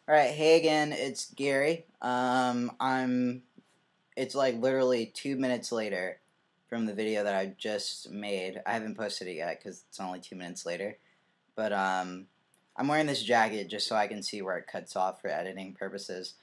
Alright, hey again, it's Gary. It's like literally 2 minutes later from the video that I just made. I haven't posted it yet because it's only 2 minutes later. But, I'm wearing this jacket just so I can see where it cuts off for editing purposes.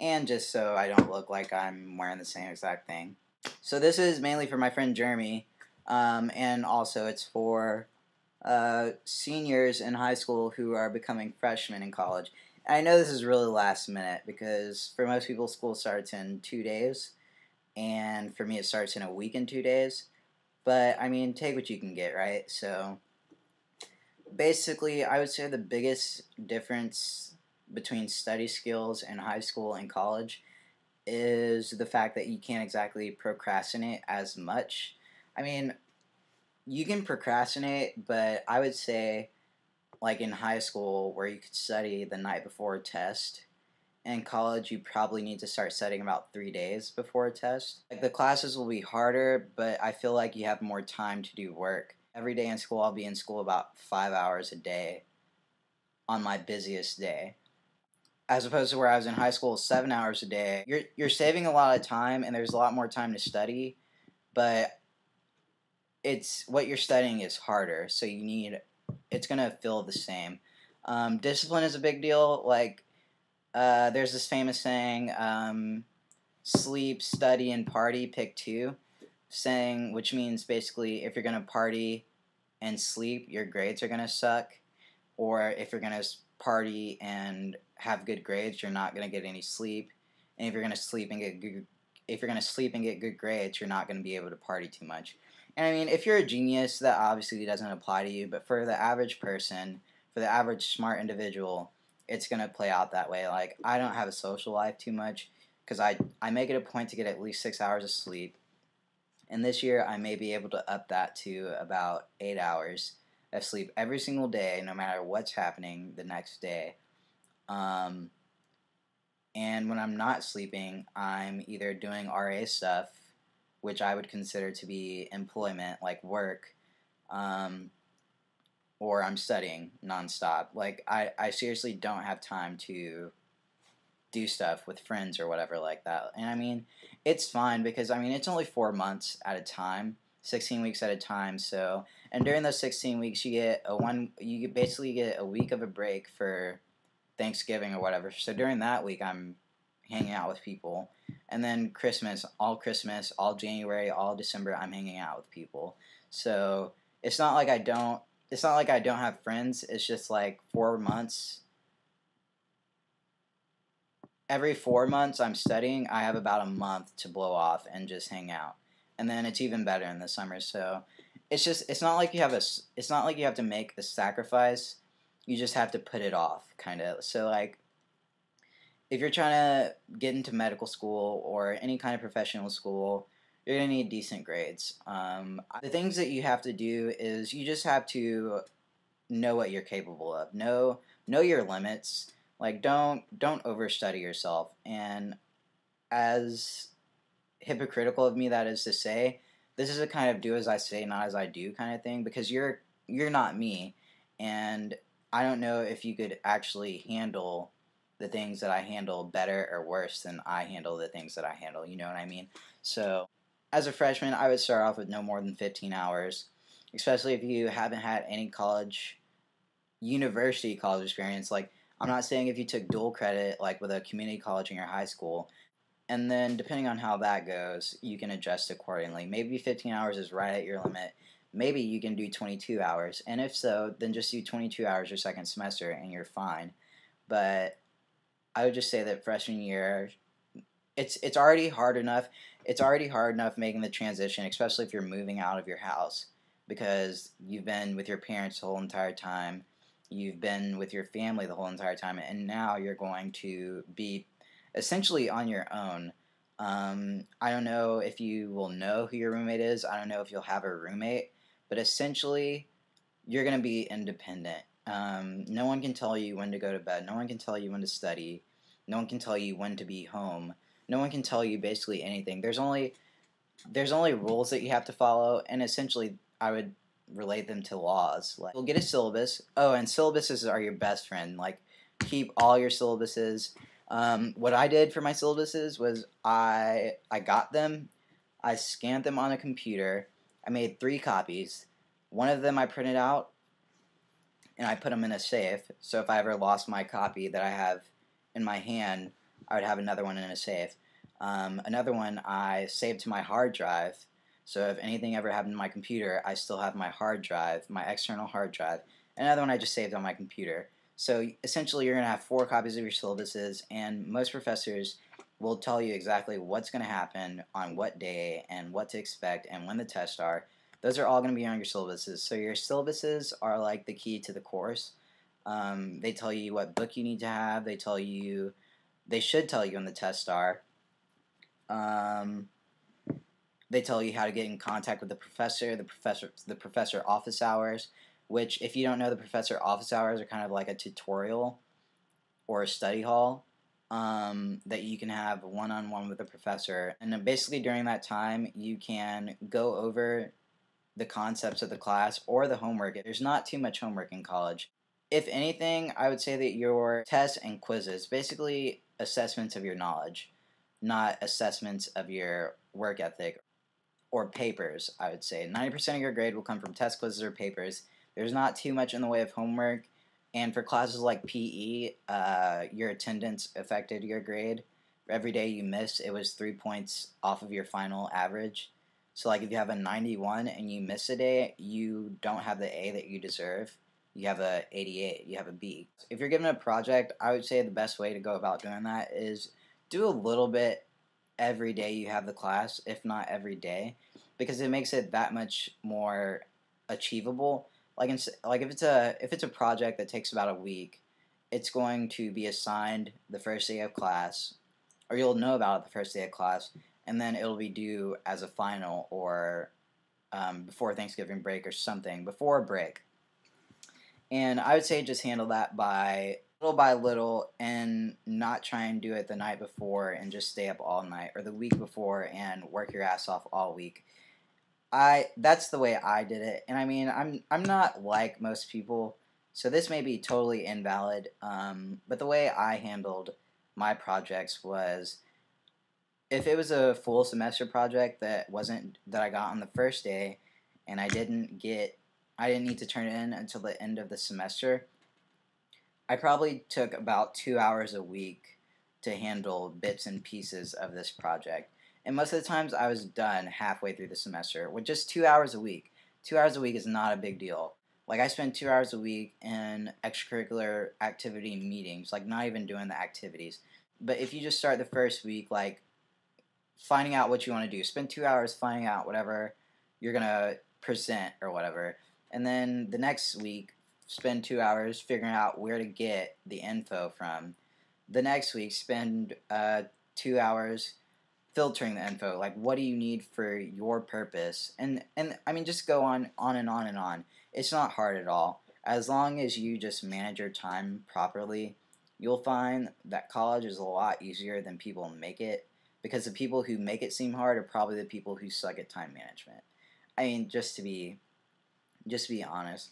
And just so I don't look like I'm wearing the same exact thing. So this is mainly for my friend Jeremy. And also it's for, seniors in high school who are becoming freshmen in college. I know this is really last minute because for most people school starts in 2 days, and for me it starts in a week and 2 days. But I mean, take what you can get, right? So basically, I would say the biggest difference between study skills in high school and college is the fact that you can't exactly procrastinate as much. I mean, you can procrastinate, but I would say like in high school where you could study the night before a test. In college, you probably need to start studying about 3 days before a test. Like the classes will be harder, but I feel like you have more time to do work. Every day in school, I'll be in school about 5 hours a day on my busiest day. As opposed to where I was in high school, 7 hours a day. You're saving a lot of time, and there's a lot more time to study, but it's what you're studying is harder, so it's gonna feel the same. Discipline is a big deal. Like, there's this famous saying, sleep, study, and party, pick two. Saying, which means basically if you're gonna party and sleep, your grades are gonna suck. Or if you're gonna party and have good grades, you're not gonna get any sleep. And if you're gonna sleep and get good grades, you're not gonna be able to party too much. And I mean, if you're a genius, that obviously doesn't apply to you, but for the average person, for the average smart individual, it's going to play out that way. Like, I don't have a social life too much because I make it a point to get at least 6 hours of sleep. And this year, I may be able to up that to about 8 hours of sleep every single day, no matter what's happening the next day. And when I'm not sleeping, I'm either doing RA stuff, which I would consider to be employment, like work, or I'm studying nonstop. Like, I seriously don't have time to do stuff with friends or whatever like that. And I mean, it's fine because, I mean, it's only 4 months at a time, 16 weeks at a time. So, and during those 16 weeks, you basically get a week of a break for Thanksgiving or whatever. So during that week, I'm hanging out with people. And then Christmas, all January, all December, I'm hanging out with people. So it's not like I don't have friends. It's just like 4 months. Every 4 months I'm studying, I have about a month to blow off and just hang out. And then it's even better in the summer. So it's not like you have to make a sacrifice. You just have to put it off, kind of. So like, if you're trying to get into medical school or any kind of professional school, you're going to need decent grades. The things that you have to do is you just have to know what you're capable of. Know your limits. Like, don't overstudy yourself. And as hypocritical of me that is to say, this is a kind of do as I say, not as I do kind of thing, because you're not me, and I don't know if you could actually handle the things that I handle better or worse than I handle the things that I handle, you know what I mean? So, as a freshman, I would start off with no more than 15 hours, especially if you haven't had any university college experience. Like, I'm not saying if you took dual credit, like with a community college in your high school, and then depending on how that goes, you can adjust accordingly. Maybe 15 hours is right at your limit. Maybe you can do 22 hours, and if so, then just do 22 hours your second semester and you're fine. But I would just say that freshman year, it's already hard enough. It's already hard enough making the transition, especially if you're moving out of your house, because you've been with your parents the whole entire time. You've been with your family the whole entire time, and now you're going to be essentially on your own. I don't know if you will know who your roommate is. I don't know if you'll have a roommate, but essentially, you're going to be independent. No one can tell you when to go to bed. No one can tell you when to study. No one can tell you when to be home. No one can tell you basically anything. There's only rules that you have to follow, and essentially, I would relate them to laws. Like, you'll get a syllabus. Oh, and syllabuses are your best friend. Like, keep all your syllabuses. What I did for my syllabuses was I got them, I scanned them on a computer, I made 3 copies. One of them I printed out, and I put them in a safe, so if I ever lost my copy that I have in my hand, I would have another one in a safe. Another one I saved to my hard drive, so if anything ever happened to my computer, I still have my hard drive, my external hard drive. Another one I just saved on my computer. So essentially you're going to have 4 copies of your syllabuses, and most professors will tell you exactly what's going to happen on what day and what to expect and when the tests are. Those are all going to be on your syllabuses. So your syllabuses are like the key to the course. They tell you what book you need to have. They should tell you when the tests are. They tell you how to get in contact with the professor office hours, which if you don't know, the professor office hours are kind of like a tutorial or a study hall that you can have one-on-one with the professor. And then basically during that time, you can go over the concepts of the class or the homework. There's not too much homework in college. If anything, I would say that your tests and quizzes, basically assessments of your knowledge, not assessments of your work ethic or papers, I would say. 90% of your grade will come from test, quizzes, or papers. There's not too much in the way of homework. And for classes like PE, your attendance affected your grade. Every day you missed, it was 3 points off of your final average. So like if you have a 91 and you miss a day, you don't have the A that you deserve. You have a 88, you have a B. If you're given a project, I would say the best way to go about doing that is do a little bit every day you have the class, if not every day, because it makes it that much more achievable. Like if it's a project that takes about a week, it's going to be assigned the first day of class, or you'll know about it the first day of class, and then it'll be due as a final or before Thanksgiving break or something, before a break. And I would say just handle that by little and not try and do it the night before and just stay up all night, or the week before and work your ass off all week. That's the way I did it, and I mean I'm not like most people, so this may be totally invalid. But the way I handled my projects was, if it was a full semester project that I got on the first day, and I didn't need to turn it in until the end of the semester, I probably took about 2 hours a week to handle bits and pieces of this project. And most of the times I was done halfway through the semester with just 2 hours a week. 2 hours a week is not a big deal. Like, I spend 2 hours a week in extracurricular activity meetings, like not even doing the activities. But if you just start the first week, like, finding out what you want to do, spend 2 hours finding out whatever you're going to present or whatever. And then the next week, spend 2 hours figuring out where to get the info from. The next week, spend 2 hours filtering the info. Like, what do you need for your purpose? And I mean, just go on and on and on. It's not hard at all. As long as you just manage your time properly, you'll find that college is a lot easier than people make it, because the people who make it seem hard are probably the people who suck at time management. I mean, just to be honest.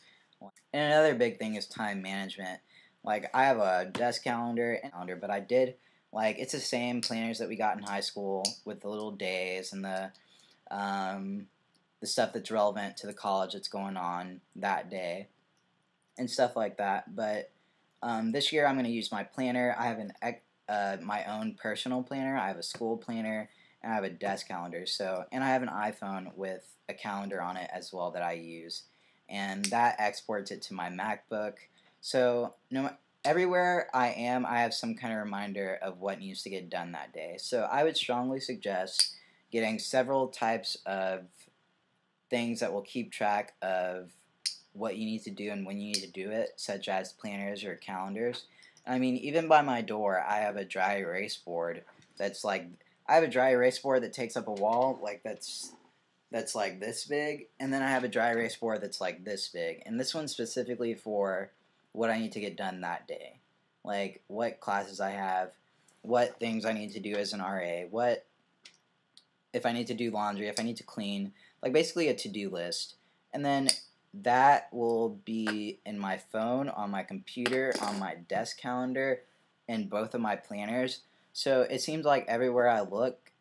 And another big thing is time management. Like, I have a desk calendar, but I did, like, it's the same planners that we got in high school with the little days and the stuff that's relevant to the college that's going on that day and stuff like that. But this year I'm going to use my planner. I have my own personal planner. I have a school planner, and I have a desk calendar. And I have an iPhone with a calendar on it as well that I use, and that exports it to my MacBook. So everywhere I am, I have some kind of reminder of what needs to get done that day. So I would strongly suggest getting several types of things that will keep track of what you need to do and when you need to do it, such as planners or calendars. I mean, even by my door, I have a dry erase board that's like, I have a dry erase board that takes up a wall, like that's like this big, and then I have a dry erase board that's like this big, and this one's specifically for what I need to get done that day, like what classes I have, what things I need to do as an RA, what if I need to do laundry, if I need to clean, like basically a to-do list. And then that will be in my phone, on my computer, on my desk calendar, in both of my planners. So it seems like everywhere I look,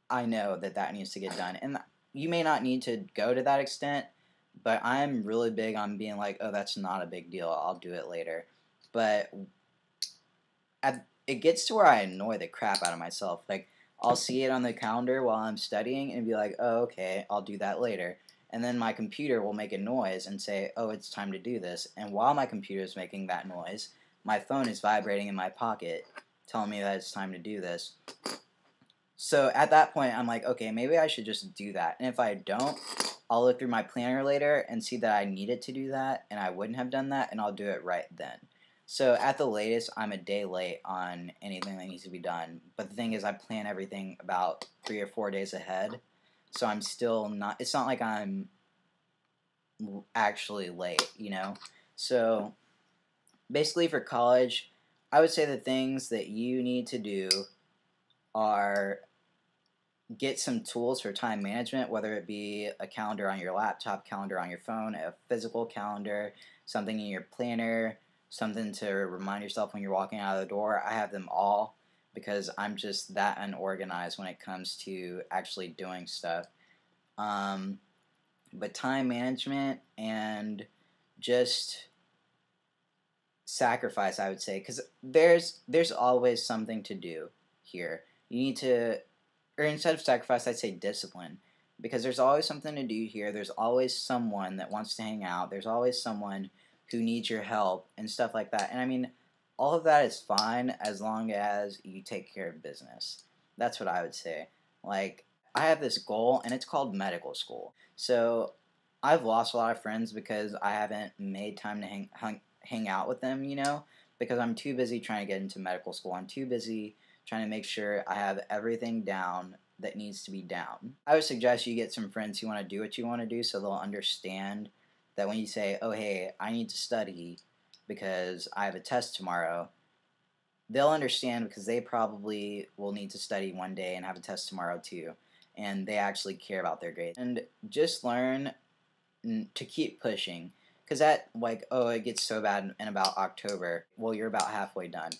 I know that that needs to get done. And you may not need to go to that extent, but I'm really big on being like, oh, that's not a big deal. I'll do it later. But it gets to where I annoy the crap out of myself. Like, I'll see it on the calendar while I'm studying and be like, oh, okay, I'll do that later. And then my computer will make a noise and say, oh, it's time to do this. And while my computer is making that noise, my phone is vibrating in my pocket, telling me that it's time to do this. So at that point, I'm like, okay, maybe I should just do that. And if I don't, I'll look through my planner later and see that I needed to do that and I wouldn't have done that, and I'll do it right then. So at the latest, I'm a day late on anything that needs to be done. But the thing is, I plan everything about 3 or 4 days ahead. So I'm still not, it's not like I'm actually late, you know? So basically for college, I would say the things that you need to do are get some tools for time management, whether it be a calendar on your laptop, calendar on your phone, a physical calendar, something in your planner, something to remind yourself when you're walking out of the door. I have them all because I'm just that unorganized when it comes to actually doing stuff. But time management and just sacrifice, I would say, because there's always something to do here. You need to, or instead of sacrifice, I'd say discipline, because there's always something to do here. There's always someone that wants to hang out. There's always someone who needs your help and stuff like that. And I mean, all of that is fine as long as you take care of business. That's what I would say. Like, I have this goal, and it's called medical school. So I've lost a lot of friends because I haven't made time to hang out with them, you know, because I'm too busy trying to get into medical school. I'm too busy trying to make sure I have everything down that needs to be down. I would suggest you get some friends who want to do what you want to do, so they'll understand that when you say, oh, hey, I need to study because I have a test tomorrow, they'll understand because they probably will need to study one day and have a test tomorrow too, and they actually care about their grades. And just learn to keep pushing, because that, like, oh, it gets so bad in about October. Well, you're about halfway done.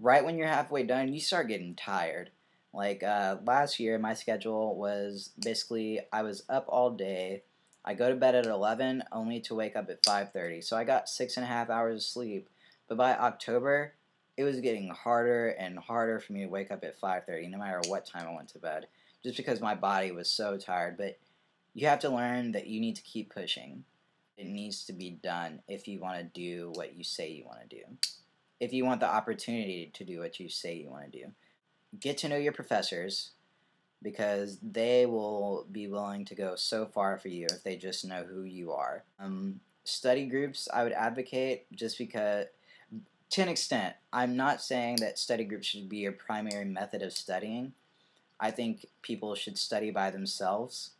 Right when you're halfway done, you start getting tired. Like, last year, my schedule was basically, I was up all day. I go to bed at 11, only to wake up at 5:30. So I got 6.5 hours of sleep. But by October, it was getting harder and harder for me to wake up at 5:30, no matter what time I went to bed, just because my body was so tired. But you have to learn that you need to keep pushing. It needs to be done if you want to do what you say you want to do. If you want the opportunity to do what you say you want to do. Get to know your professors, because they will be willing to go so far for you if they just know who you are. Study groups, I would advocate, just because, to an extent, I'm not saying that study groups should be your primary method of studying. I think people should study by themselves,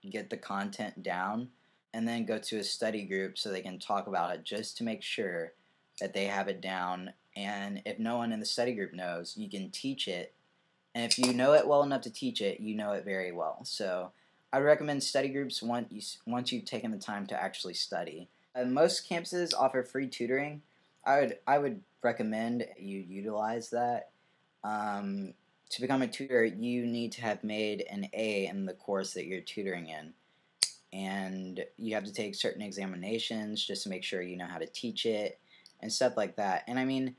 get the content down, and then go to a study group so they can talk about it, just to make sure that they have it down. And if no one in the study group knows, you can teach it. And if you know it well enough to teach it, you know it very well. So I would recommend study groups once you've taken the time to actually study. Most campuses offer free tutoring. I would recommend you utilize that. To become a tutor, you need to have made an A in the course that you're tutoring in. And you have to take certain examinations just to make sure you know how to teach it and stuff like that. And I mean,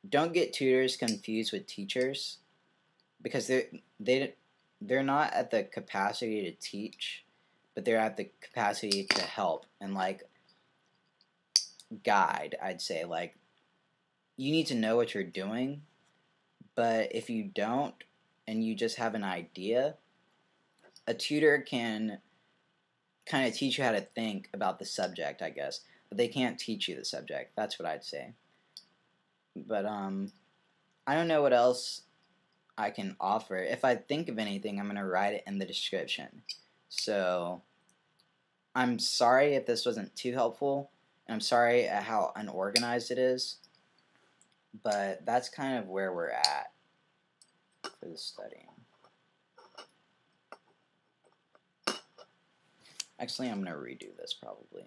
don't get tutors confused with teachers, because they're not at the capacity to teach, but they're at the capacity to help and, like, guide, I'd say. Like, you need to know what you're doing, but if you don't and you just have an idea, a tutor can kind of teach you how to think about the subject, I guess, but they can't teach you the subject. That's what I'd say. But I don't know what else I can offer. If I think of anything, I'm going to write it in the description. So I'm sorry if this wasn't too helpful, and I'm sorry at how unorganized it is, but that's kind of where we're at for the studying. Actually, I'm going to redo this probably.